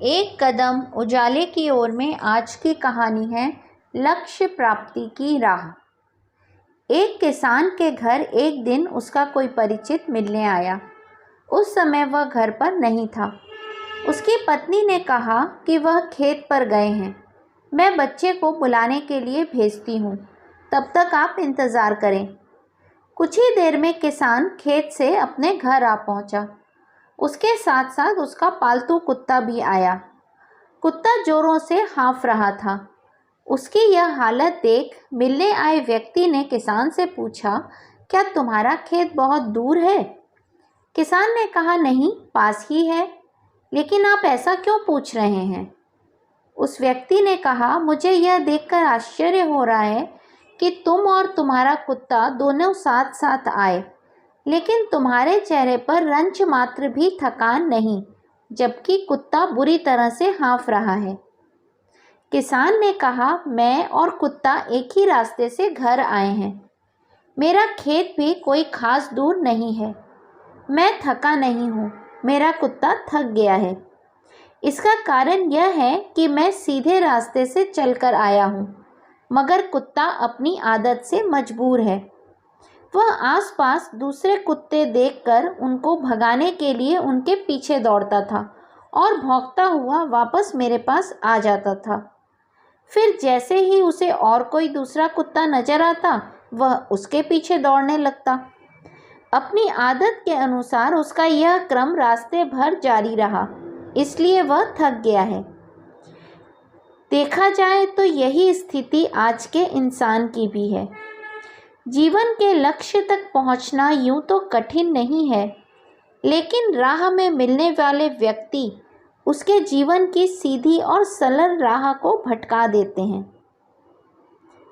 एक कदम उजाले की ओर में आज की कहानी है लक्ष्य प्राप्ति की राह। एक किसान के घर एक दिन उसका कोई परिचित मिलने आया। उस समय वह घर पर नहीं था। उसकी पत्नी ने कहा कि वह खेत पर गए हैं, मैं बच्चे को बुलाने के लिए भेजती हूँ, तब तक आप इंतज़ार करें। कुछ ही देर में किसान खेत से अपने घर आ पहुँचा। उसके साथ साथ उसका पालतू कुत्ता भी आया। कुत्ता जोरों से हाँफ रहा था। उसकी यह हालत देख मिलने आए व्यक्ति ने किसान से पूछा, क्या तुम्हारा खेत बहुत दूर है? किसान ने कहा, नहीं, पास ही है। लेकिन आप ऐसा क्यों पूछ रहे हैं? उस व्यक्ति ने कहा, मुझे यह देखकर आश्चर्य हो रहा है कि तुम और तुम्हारा कुत्ता दोनों साथ साथ आए, लेकिन तुम्हारे चेहरे पर रंच मात्र भी थकान नहीं, जबकि कुत्ता बुरी तरह से हाँफ रहा है। किसान ने कहा, मैं और कुत्ता एक ही रास्ते से घर आए हैं। मेरा खेत भी कोई खास दूर नहीं है। मैं थका नहीं हूँ, मेरा कुत्ता थक गया है। इसका कारण यह है कि मैं सीधे रास्ते से चलकर आया हूँ, मगर कुत्ता अपनी आदत से मजबूर है। वह आसपास दूसरे कुत्ते देखकर उनको भगाने के लिए उनके पीछे दौड़ता था और भौंकता हुआ वापस मेरे पास आ जाता था। फिर जैसे ही उसे और कोई दूसरा कुत्ता नजर आता, वह उसके पीछे दौड़ने लगता। अपनी आदत के अनुसार उसका यह क्रम रास्ते भर जारी रहा, इसलिए वह थक गया है। देखा जाए तो यही स्थिति आज के इंसान की भी है। जीवन के लक्ष्य तक पहुंचना यूं तो कठिन नहीं है, लेकिन राह में मिलने वाले व्यक्ति उसके जीवन की सीधी और सरल राह को भटका देते हैं।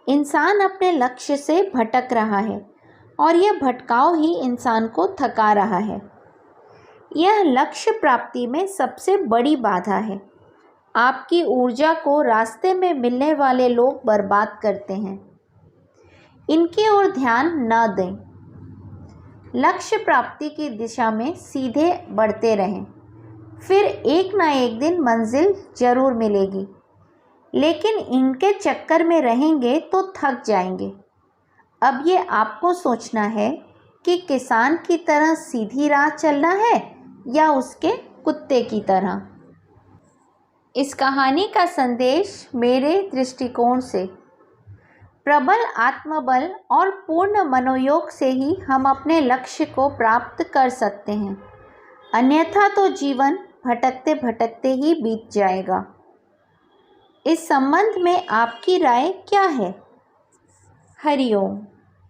इंसान अपने लक्ष्य से भटक रहा है और यह भटकाव ही इंसान को थका रहा है। यह लक्ष्य प्राप्ति में सबसे बड़ी बाधा है। आपकी ऊर्जा को रास्ते में मिलने वाले लोग बर्बाद करते हैं। इनकी ओर ध्यान न दें। लक्ष्य प्राप्ति की दिशा में सीधे बढ़ते रहें, फिर एक ना एक दिन मंजिल जरूर मिलेगी। लेकिन इनके चक्कर में रहेंगे तो थक जाएंगे। अब ये आपको सोचना है कि किसान की तरह सीधी राह चलना है या उसके कुत्ते की तरह। इस कहानी का संदेश मेरे दृष्टिकोण से, प्रबल आत्मबल और पूर्ण मनोयोग से ही हम अपने लक्ष्य को प्राप्त कर सकते हैं, अन्यथा तो जीवन भटकते भटकते ही बीत जाएगा। इस संबंध में आपकी राय क्या है? हरि ओम।